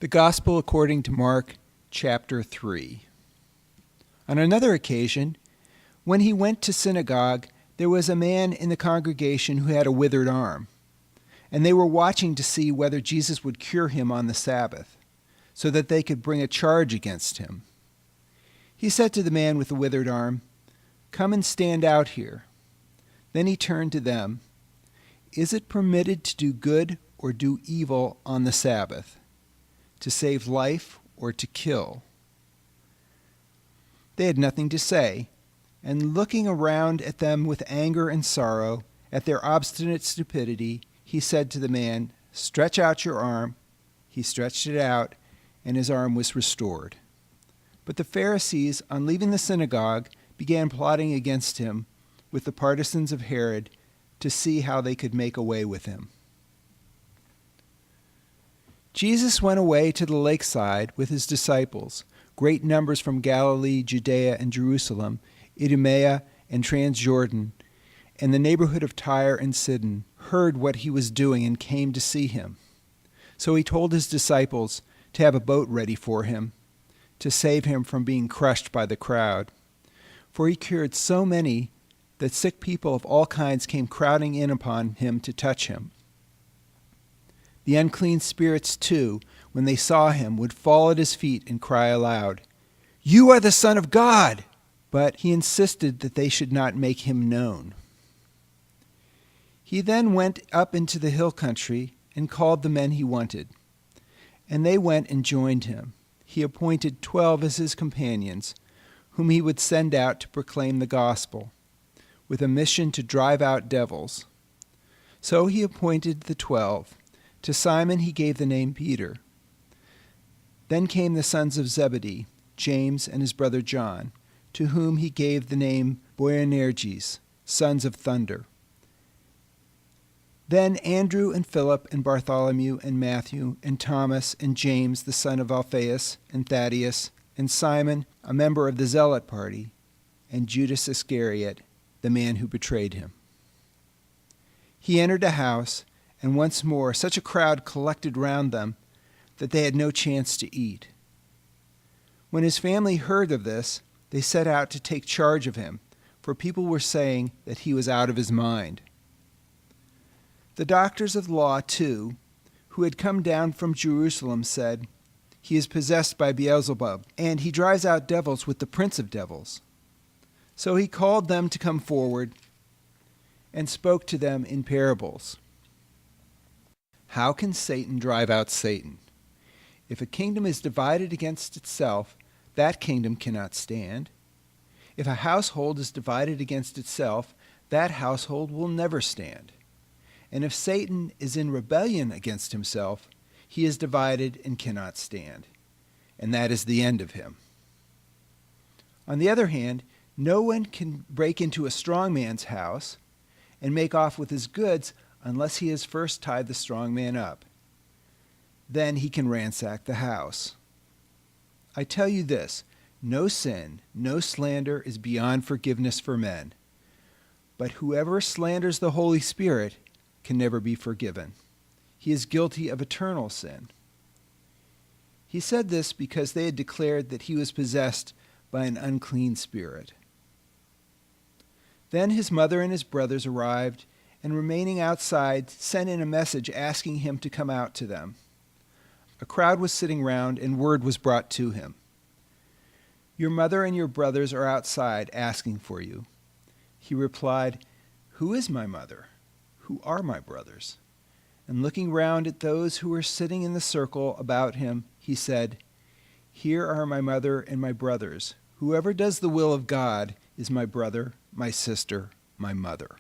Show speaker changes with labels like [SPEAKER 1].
[SPEAKER 1] The Gospel according to Mark, chapter 3. On another occasion, when he went to synagogue, there was a man in the congregation who had a withered arm, and they were watching to see whether Jesus would cure him on the Sabbath, so that they could bring a charge against him. He said to the man with the withered arm, "Come and stand out here." Then he turned to them, "Is it permitted to do good or do evil on the Sabbath? To save life or to kill?" They had nothing to say, and looking around at them with anger and sorrow at their obstinate stupidity, he said to the man, "Stretch out your arm." He stretched it out, and his arm was restored. But the Pharisees, on leaving the synagogue, began plotting against him with the partisans of Herod to see how they could make away with him. Jesus went away to the lakeside with his disciples. Great numbers from Galilee, Judea, and Jerusalem, Idumea and Transjordan, and the neighborhood of Tyre and Sidon, heard what he was doing and came to see him. So he told his disciples to have a boat ready for him, to save him from being crushed by the crowd. For he cured so many that sick people of all kinds came crowding in upon him to touch him. The unclean spirits, too, when they saw him, would fall at his feet and cry aloud, "You are the Son of God!" But he insisted that they should not make him known. He then went up into the hill country and called the men he wanted, and they went and joined him. He appointed 12 as his companions, whom he would send out to proclaim the gospel, with a mission to drive out devils. So he appointed the 12. To Simon he gave the name Peter. Then came the sons of Zebedee, James and his brother John, to whom he gave the name Boanerges, sons of thunder. Then Andrew and Philip and Bartholomew and Matthew and Thomas and James the son of Alphaeus and Thaddeus and Simon, a member of the Zealot party, and Judas Iscariot, the man who betrayed him. He entered a house, and once more such a crowd collected round them that they had no chance to eat. When his family heard of this, they set out to take charge of him, for people were saying that he was out of his mind. The doctors of the law, too, who had come down from Jerusalem, said, "He is possessed by Beelzebub, and he drives out devils with the prince of devils." So he called them to come forward and spoke to them in parables. "How can Satan drive out Satan? If a kingdom is divided against itself, that kingdom cannot stand. If a household is divided against itself, that household will never stand. And if Satan is in rebellion against himself, he is divided and cannot stand. And that is the end of him. On the other hand, no one can break into a strong man's house and make off with his goods unless he has first tied the strong man up. Then he can ransack the house. I tell you this, no sin, no slander is beyond forgiveness for men. But whoever slanders the Holy Spirit can never be forgiven. He is guilty of eternal sin." He said this because they had declared that he was possessed by an unclean spirit. Then his mother and his brothers arrived, and remaining outside, sent in a message asking him to come out to them. A crowd was sitting round, and word was brought to him, "Your mother and your brothers are outside asking for you." He replied, "Who is my mother? Who are my brothers?" And looking round at those who were sitting in the circle about him, he said, "Here are my mother and my brothers. Whoever does the will of God is my brother, my sister, my mother."